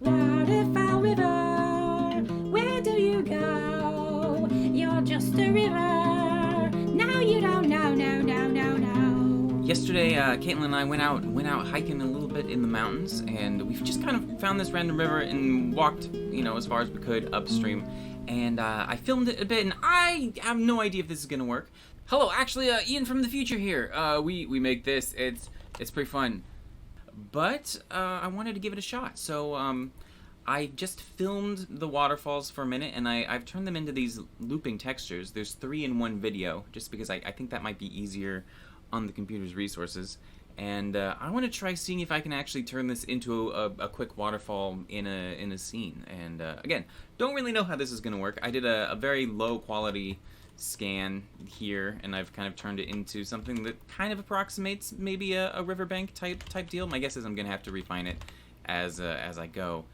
Waterfall River, where do you go? You're just a river. Now you don't know, no, no, no, no. Yesterday, Caitlin and I went out hiking a little bit in the mountains, and we've just kind of found this random river and walked, as far as we could upstream. And I filmed it a bit, and I have no idea if this is gonna work. Hello, actually, Ian from the future here. We make this. It's pretty fun, but I wanted to give it a shot. So I just filmed the waterfalls for a minute, and I've turned them into these looping textures. There's 3 in 1 video, just because I think that might be easier on the computer's resources. And I want to try seeing if I can actually turn this into a quick waterfall in a scene. And again, don't really know how this is going to work. I did a very low quality scan here, and I've kind of turned it into something that kind of approximates maybe a riverbank type deal. My guess is I'm going to have to refine it as I go.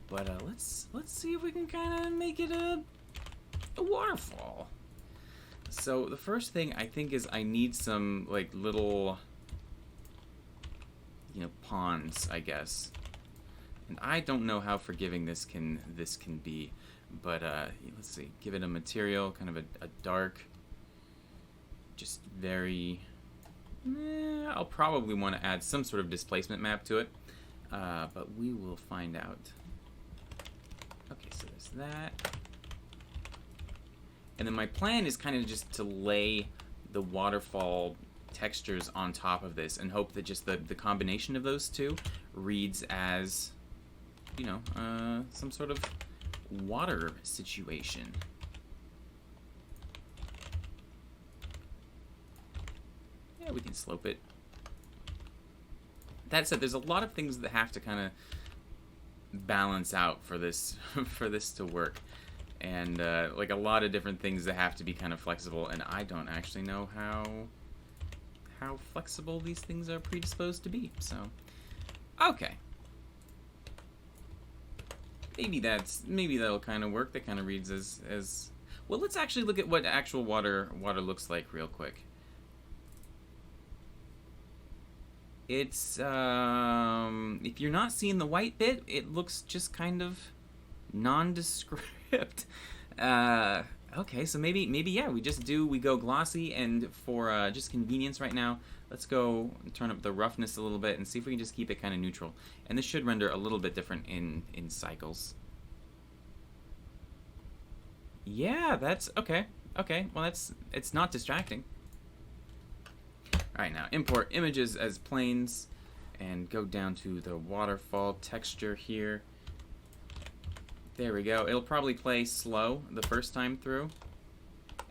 But let's see if we can kind of make it a waterfall. So the first thing I think is I need some like little, ponds, I guess. And I don't know how forgiving this can be, but let's see. Give it a material, kind of a dark, just very. I'll probably want to add some sort of displacement map to it, but we will find out. Okay, so there's that. And then my plan is kind of just to lay the waterfall textures on top of this and hope that just the combination of those two reads as, some sort of water situation. Yeah, we can slope it. That said, there's a lot of things that have to kind of balance out for this for this to work. And like a lot of different things that have to be kind of flexible, and I don't actually know how flexible these things are predisposed to be. So, okay, maybe that'll kind of work. That kind of reads as well. Let's actually look at what actual water looks like real quick. It's if you're not seeing the white bit, it looks just kind of nondescript. Okay, so maybe yeah, we go glossy, and for just convenience right now, let's go turn up the roughness a little bit and see if we can just keep it kind of neutral. And this should render a little bit different in cycles. Yeah, that's okay. Okay, well it's not distracting. Alright, now import images as planes and go down to the waterfall texture here. There we go. It'll probably play slow the first time through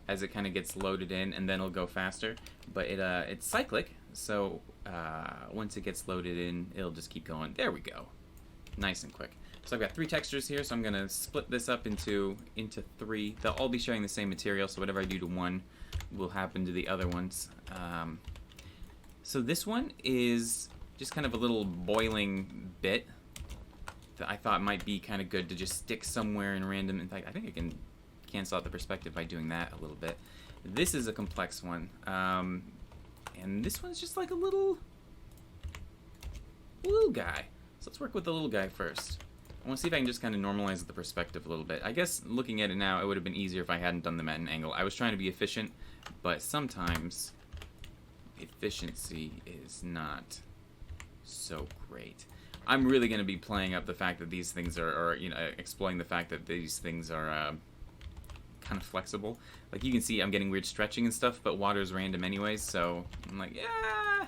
as it kind of gets loaded in, and then it'll go faster. But it's cyclic, so once it gets loaded in, it'll just keep going. There we go. Nice and quick. So I've got 3 textures here, so I'm going to split this up into 3. They'll all be sharing the same material, so whatever I do to one will happen to the other ones. So this one is just kind of a little boiling bit that I thought might be kind of good to just stick somewhere in random. In fact, I think I can cancel out the perspective by doing that a little bit. This is a complex one, and this one's just like a little guy. So let's work with the little guy first. I want to see if I can just kind of normalize the perspective a little bit. I guess looking at it now, it would have been easier if I hadn't done them at an angle. I was trying to be efficient, but sometimes efficiency is not so great. I'm really going to be playing up the fact that these things are exploiting the fact that these things are kind of flexible. Like you can see I'm getting weird stretching and stuff, but water's random anyways, so I'm like, yeah,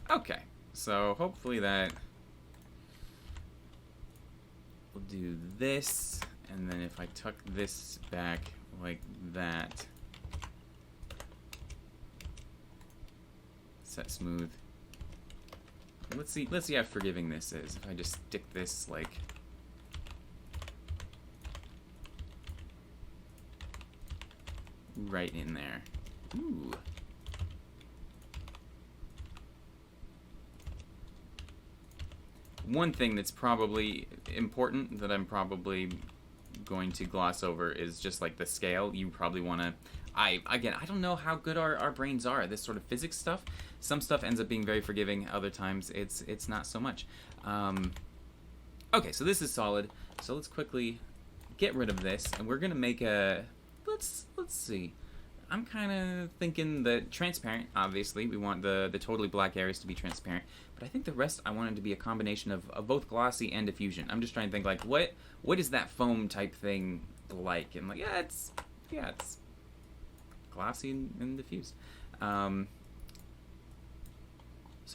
okay. So hopefully that will do this, and then if I tuck this back like that, set smooth. Let's see how forgiving this is. If I just stick this like right in there. Ooh. One thing that's probably important that I'm probably going to gloss over is just like the scale. You probably want to I don't know how good our brains are at this sort of physics stuff. Some stuff ends up being very forgiving. Other times it's not so much. Okay, so this is solid. So let's quickly get rid of this, and we're gonna make a. Let's see. I'm kind of thinking that transparent. Obviously, we want the totally black areas to be transparent, but I think the rest I want it to be a combination of both glossy and diffusion. I'm just trying to think like what is that foam type thing like? And like it's glossy and diffused. So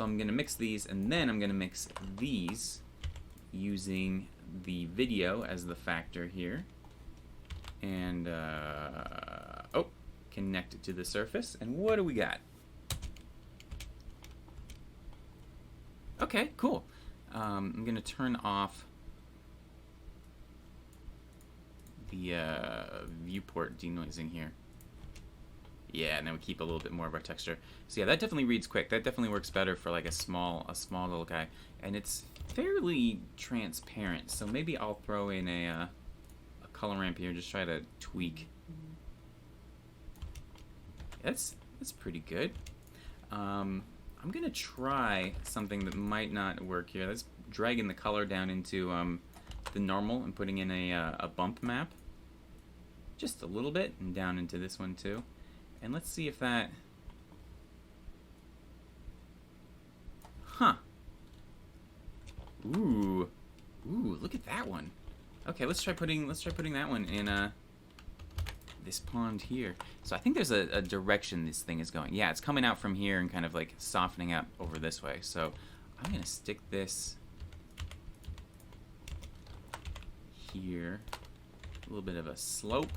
I'm gonna mix these, and then I'm gonna mix these using the video as the factor here, and connect it to the surface. And what do we got? Okay, cool. I'm gonna turn off the viewport denoising here. Yeah, and then we keep a little bit more of our texture. So yeah, that definitely reads quick. That definitely works better for like a small little guy, and it's fairly transparent. So maybe I'll throw in a color ramp here, just try to tweak. That's pretty good. I'm gonna try something that might not work here. That's dragging the color down into the normal and putting in a bump map, just a little bit, and down into this one too. And let's see if that. Huh. Ooh, look at that one. Okay, let's try putting that one in this pond here. So I think there's a direction this thing is going. Yeah, it's coming out from here and kind of like softening up over this way. So I'm gonna stick this here. A little bit of a slope.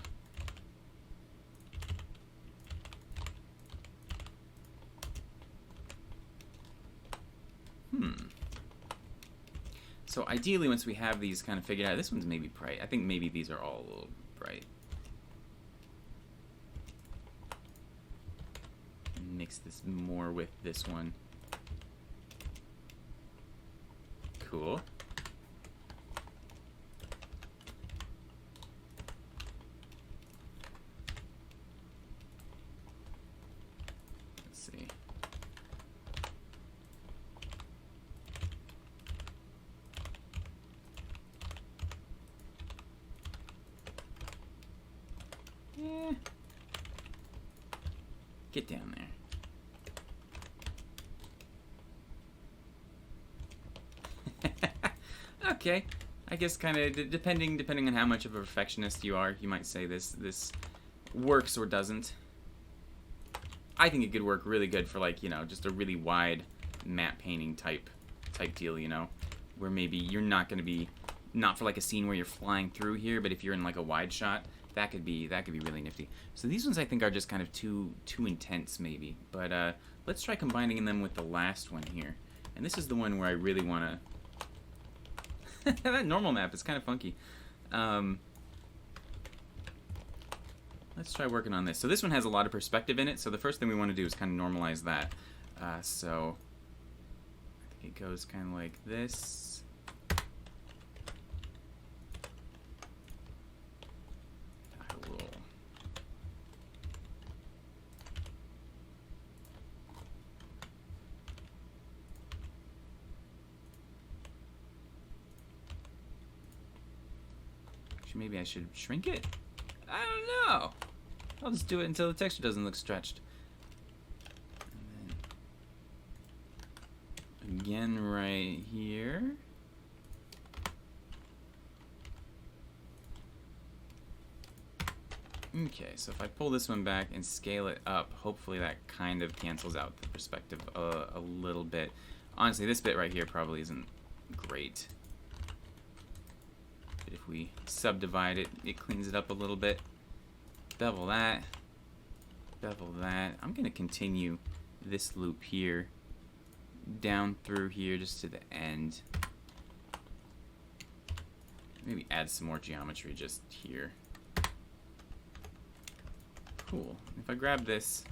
So ideally, once we have these kind of figured out, this one's maybe bright. I think maybe these are all a little bright. Mix this more with this one. Cool. Let's see. Yeah. Get down there. Okay, I guess kind of depending on how much of a perfectionist you are, you might say this works or doesn't. I think it could work really good for like, you know, just a really wide matte painting type deal, you know, where maybe you're not going to be, not for like a scene where you're flying through here, but if you're in like a wide shot, that could be really nifty. So these ones I think are just kind of too intense maybe, but let's try combining them with the last one here. And this is the one where I really want to. That normal map is kind of funky. Let's try working on this. So this one has a lot of perspective in it, so the first thing we want to do is kind of normalize that. So I think it goes kind of like this. I will. Maybe I should shrink it? I don't know. I'll just do it until the texture doesn't look stretched. And then again right here. Okay, so if I pull this one back and scale it up, hopefully that kind of cancels out the perspective a little bit. Honestly, this bit right here probably isn't great. If we subdivide it, it cleans it up a little bit. Bevel that. Bevel that. I'm going to continue this loop here down through here just to the end. Maybe add some more geometry just here. Cool. If I grab this,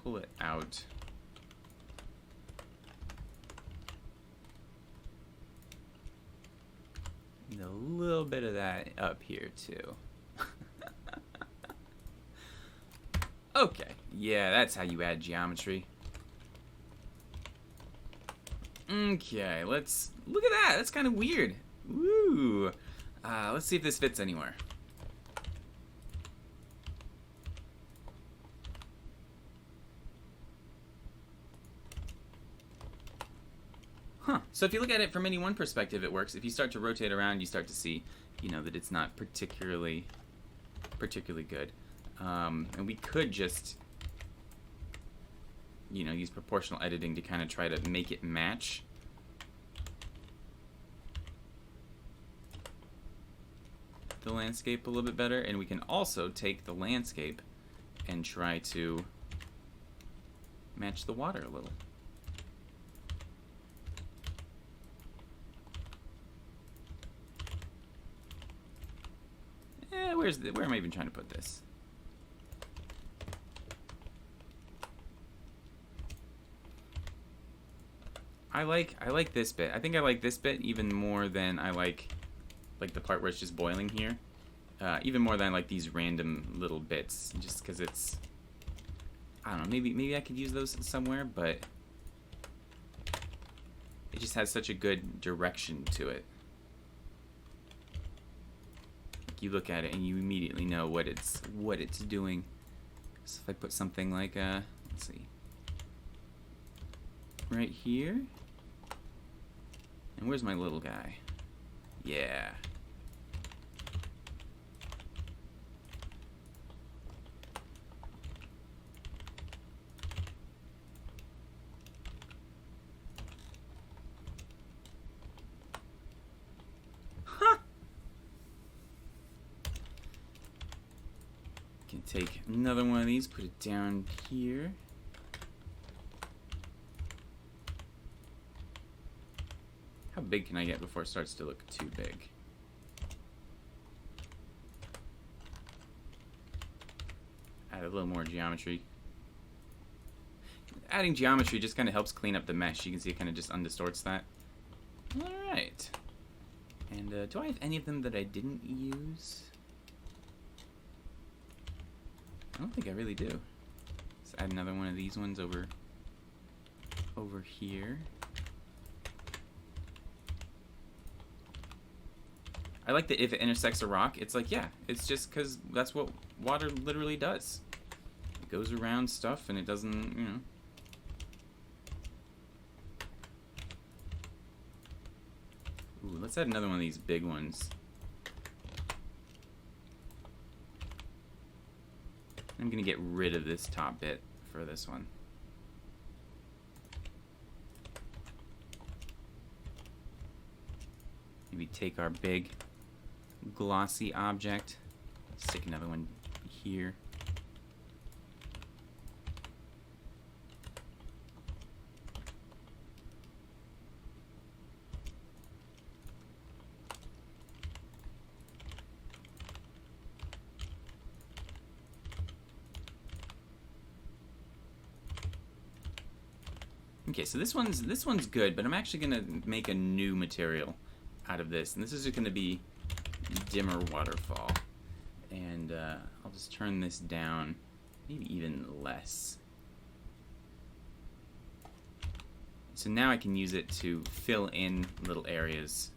pull it out. And a little bit of that up here too. Okay, yeah, that's how you add geometry. Okay, let's look at that. That's kind of weird. Ooh. Let's see if this fits anywhere. Huh. So if you look at it from any one perspective, it works. If you start to rotate around, you start to see, you know, that it's not particularly good. And we could just, you know, use proportional editing to kind of try to make it match. The landscape a little bit better, and we can also take the landscape and try to match the water a little. Where am I even trying to put this? I like this bit. I think I like this bit even more than I like the part where it's just boiling here. Even more than I like these random little bits, just because it's, I don't know, maybe I could use those somewhere, but it just has such a good direction to it. You look at it and you immediately know what it's doing. So if I put something like let's see, right here, and where's my little guy? Yeah. Can take another one of these, put it down here. How big can I get before it starts to look too big? Add a little more geometry. Adding geometry just kind of helps clean up the mesh. You can see it kind of just undistorts that. Alright. And do I have any of them that I didn't use? I don't think I really do. Let's add another one of these ones over here. I like that if it intersects a rock, it's like, yeah, it's just because that's what water literally does. It goes around stuff and it doesn't, you know. Ooh, let's add another one of these big ones. I'm gonna get rid of this top bit for this one. Maybe take our big glossy object, stick another one here. Okay, so this one's good, but I'm actually gonna make a new material out of this, and this is just gonna be dimmer waterfall. And I'll just turn this down, maybe even less. So now I can use it to fill in little areas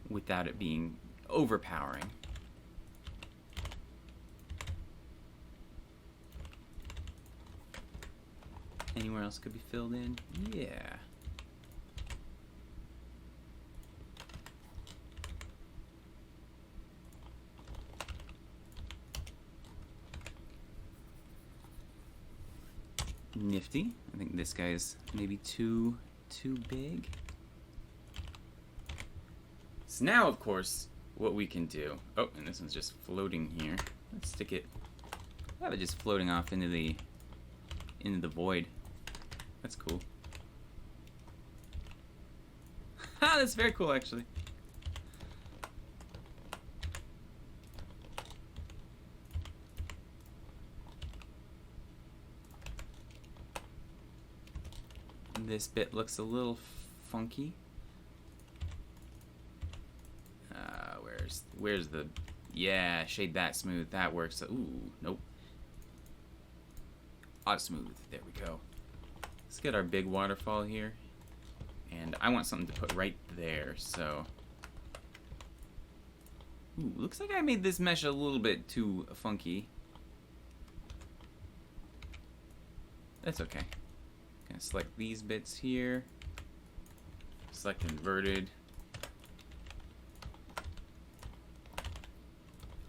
without it being overpowering. Anywhere else could be filled in? Yeah. Nifty. I think this guy's maybe too big. So now, of course, what we can do. Oh, and this one's just floating here. Let's stick it. Have it just floating off into the void. That's cool. Ha! That's very cool, actually. This bit looks a little funky. Where's the... Yeah, shade that smooth. That works. Ooh, nope. auto smooth. There we go. Let's get our big waterfall here. And I want something to put right there, so... Ooh, looks like I made this mesh a little bit too funky. That's okay. Gonna select these bits here. Select inverted.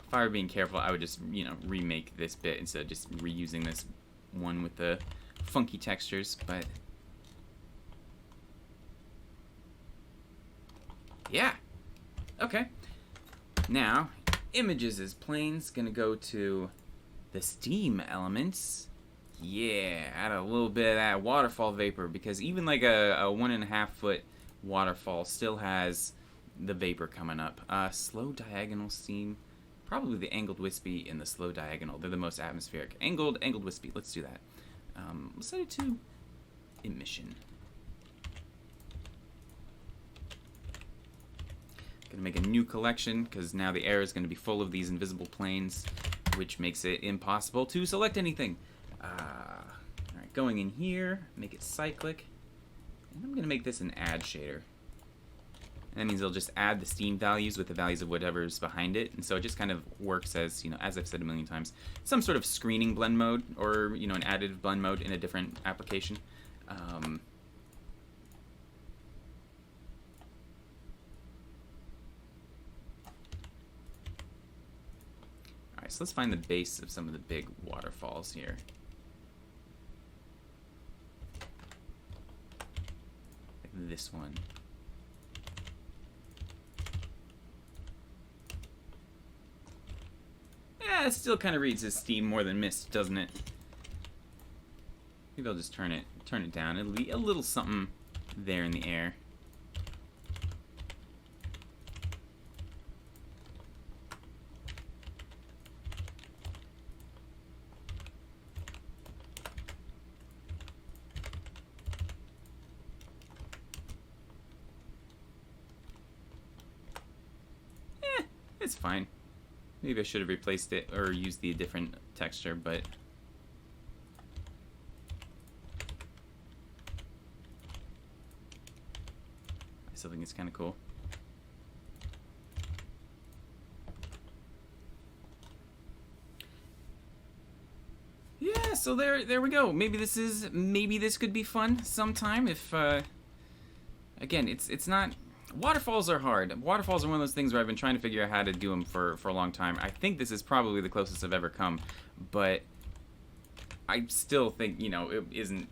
If I were being careful, I would just, you know, remake this bit instead of just reusing this one with the funky textures, but... Yeah! Okay. Now, images as planes, gonna go to the steam elements. Yeah, add a little bit of that waterfall vapor, because even like a 1.5 foot waterfall still has the vapor coming up. Slow diagonal steam. Probably the angled wispy and the slow diagonal. They're the most atmospheric. Angled wispy. Let's do that. Let's set it to emission. Gonna make a new collection because now the air is going to be full of these invisible planes, which makes it impossible to select anything. Alright, going in here, make it cyclic. And I'm going to make this an add shader. And that means it'll just add the steam values with the values of whatever's behind it. And so it just kind of works as, you know, as I've said a million times, some sort of screening blend mode or, you know, an additive blend mode in a different application. Alright, so let's find the base of some of the big waterfalls here. Like this one. Yeah, it still kind of reads as steam more than mist, doesn't it? Maybe I'll just turn it down. It'll be a little something there in the air. It's fine. Maybe I should have replaced it or used the different texture, but... I still think it's kind of cool. Yeah, so there we go. Maybe this could be fun sometime if again, it's not. Waterfalls are hard. Waterfalls are one of those things where I've been trying to figure out how to do them for a long time. I think this is probably the closest I've ever come, but I still think, you know, it isn't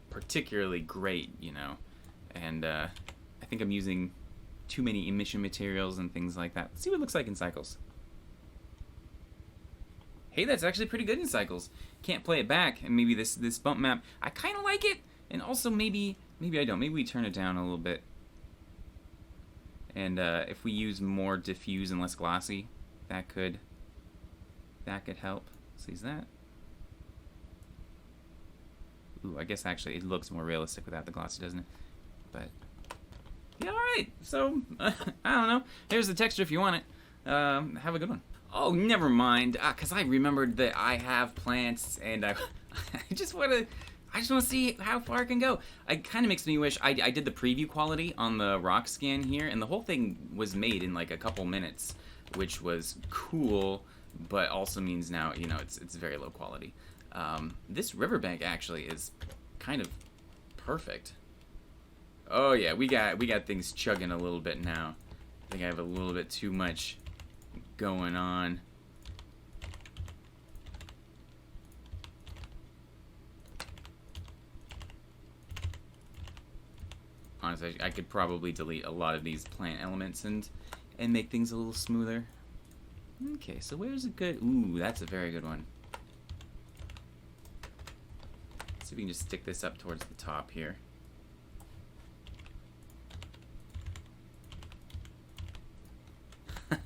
particularly great, you know, and I think I'm using too many emission materials and things like that. Let's see what it looks like in cycles. Hey, that's actually pretty good in cycles. Can't play it back, and maybe this bump map, I kind of like it, and also maybe I don't. Maybe we turn it down a little bit. And if we use more diffuse and less glossy, that could help. Let's use that. Ooh, I guess actually it looks more realistic without the glossy, doesn't it? But yeah, all right. So I don't know. Here's the texture if you want it. Have a good one. Oh, never mind. Cause I remembered that I have plants, and I just want to see how far it can go. It kind of makes me wish I did the preview quality on the rock scan here, and the whole thing was made in like a couple minutes, which was cool, but also means now, you know, it's very low quality. This riverbank actually is kind of perfect. Oh yeah, we got things chugging a little bit now. I think I have a little bit too much going on. Honestly, I could probably delete a lot of these plant elements and make things a little smoother. Okay, so where's a good... Ooh, that's a very good one. Let's see if we can just stick this up towards the top here.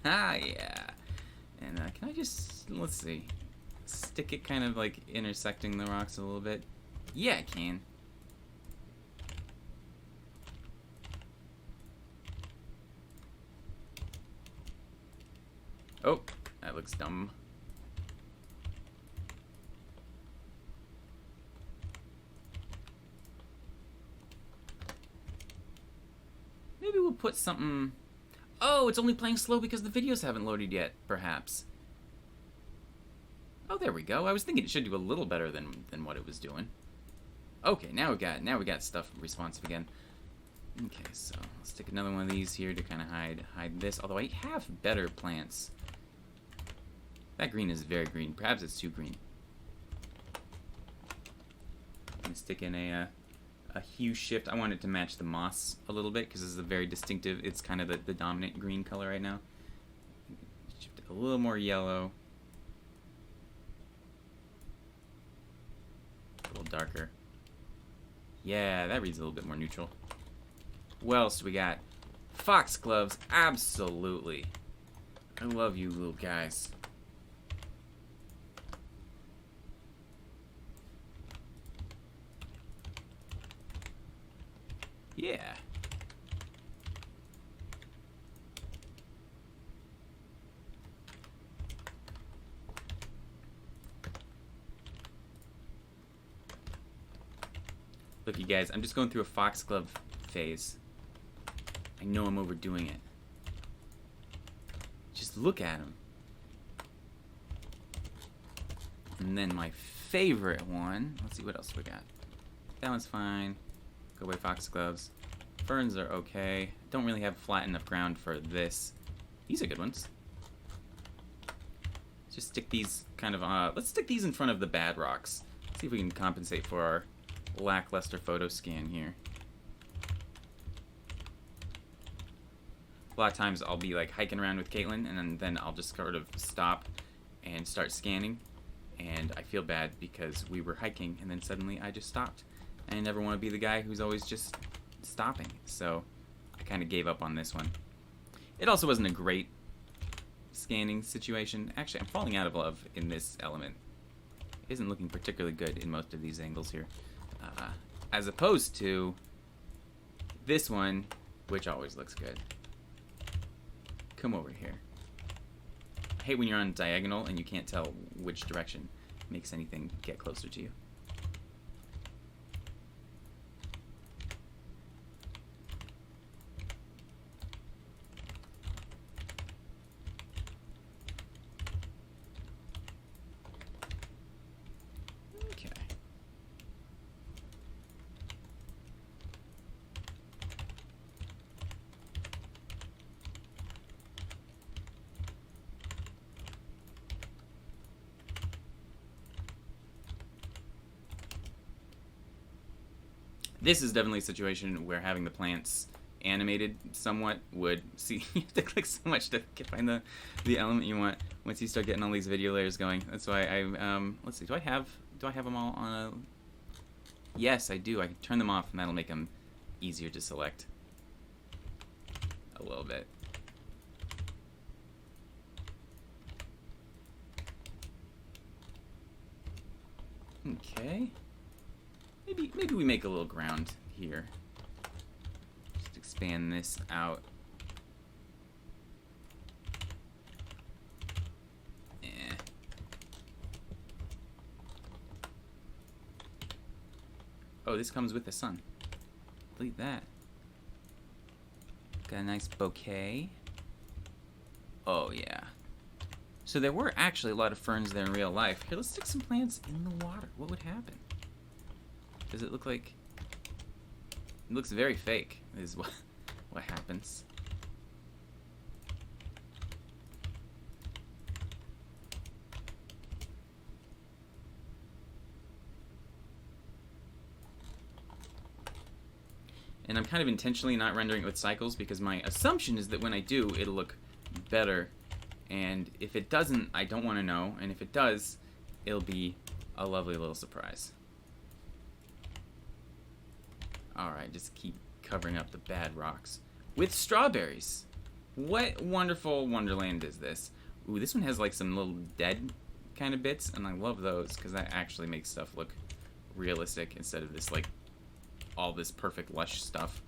Yeah. And can I just... Let's see. Stick it kind of like intersecting the rocks a little bit. Yeah, I can. Oh, that looks dumb. we'll put something... Oh, it's only playing slow because the videos haven't loaded yet, perhaps. Oh, there we go. I was thinking it should do a little better than what it was doing. Okay, now we got stuff responsive again. Okay, so let's take another one of these here to kind of hide this. Although I have better plants. That green is very green. Perhaps it's too green. I'm gonna stick in a hue shift. I want it to match the moss a little bit because this is a very distinctive. It's kind of the dominant green color right now. Shift it a little more yellow. A little darker. Yeah, that reads a little bit more neutral. What else do we got? Foxgloves, absolutely. I love you little guys. Yeah. Look, you guys, I'm just going through a foxglove phase. I know I'm overdoing it. Just look at them. And then my favorite one, let's see what else we got. That one's fine. Go away foxgloves. Ferns are okay. Don't really have flat enough ground for this. These are good ones. Just stick these kind of, let's stick these in front of the bad rocks. See if we can compensate for our lackluster photo scan here. A lot of times I'll be like hiking around with Caitlin and then I'll just sort of stop and start scanning. And I feel bad because we were hiking and then suddenly I just stopped. I never want to be the guy who's always just stopping. So I kind of gave up on this one. It also wasn't a great scanning situation. Actually, I'm falling out of love in this element. It isn't looking particularly good in most of these angles here. As opposed to this one, which always looks good. Come over here. I hate when you're on diagonal and you can't tell which direction makes anything get closer to you. Okay. This is definitely a situation where having the plants animated somewhat would see you have to click so much to find the element you want once you start getting all these video layers going. That's why I let's see, do I have them all on a... Yes, I do. I can turn them off and that'll make them easier to select a little bit. Okay. Maybe we make a little ground here. Just expand this out. Eh. Oh, this comes with the sun. Delete that. Got a nice bouquet. Oh, yeah. So there were actually a lot of ferns there in real life. Here, let's stick some plants in the water. What would happen? Does it look like... It looks very fake, is what happens. And I'm kind of intentionally not rendering it with cycles because my assumption is that when I do, it'll look better. And if it doesn't, I don't want to know. And if it does, it'll be a lovely little surprise. Alright, just keep covering up the bad rocks with strawberries. What wonderful wonderland is this? Ooh, this one has like some little dead kind of bits, and I love those because that actually makes stuff look realistic instead of this like all this perfect lush stuff.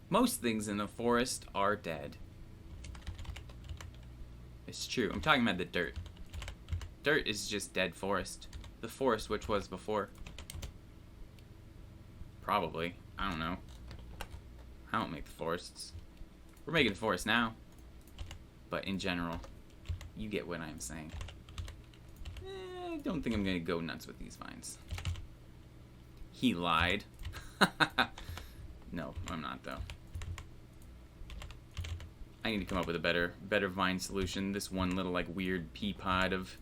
Most things in the forest are dead. It's true. I'm talking about the dirt. Dirt is just dead forest. The forest which was before. Probably. I don't know. I don't make the forests. We're making forests now. But in general, you get what I'm saying. I don't think I'm gonna go nuts with these vines. He lied. No, I'm not though. I need to come up with a better vine solution. This one little like weird pea pod of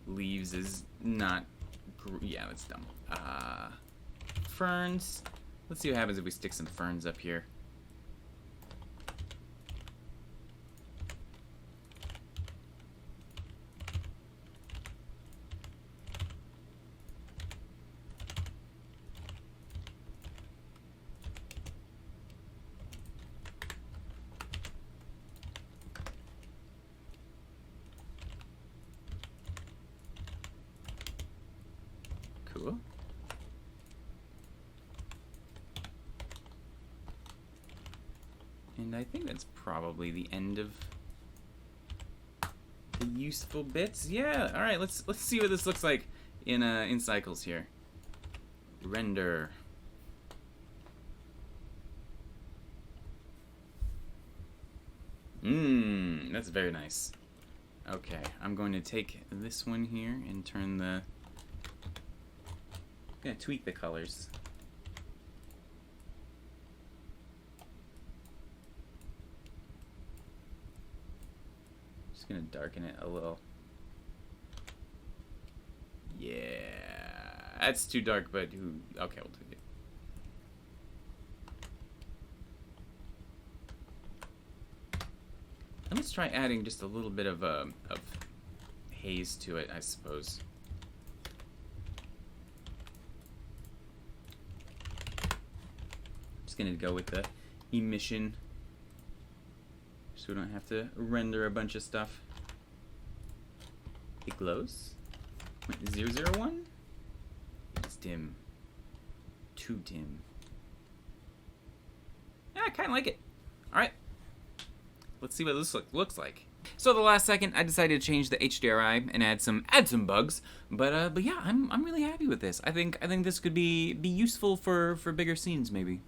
leaves is not. Yeah, that's dumb. Ferns. Let's see what happens if we stick some ferns up here. Cool. And I think that's probably the end of the useful bits. Yeah. All right. Let's see what this looks like in cycles here. Render. That's very nice. Okay, I'm going to take this one here and turn the. I'm gonna tweak the colors. Just gonna darken it a little. Yeah, that's too dark, but who? Okay, we'll take it. And let's try adding just a little bit of haze to it, I suppose. Just gonna go with the emission, so we don't have to render a bunch of stuff. It glows. 001. It's dim. Too dim. Yeah, I kind of like it. All right. Let's see what this looks like. So at the last second, I decided to change the HDRI and add some bugs. But yeah, I'm really happy with this. I think this could be useful for bigger scenes maybe.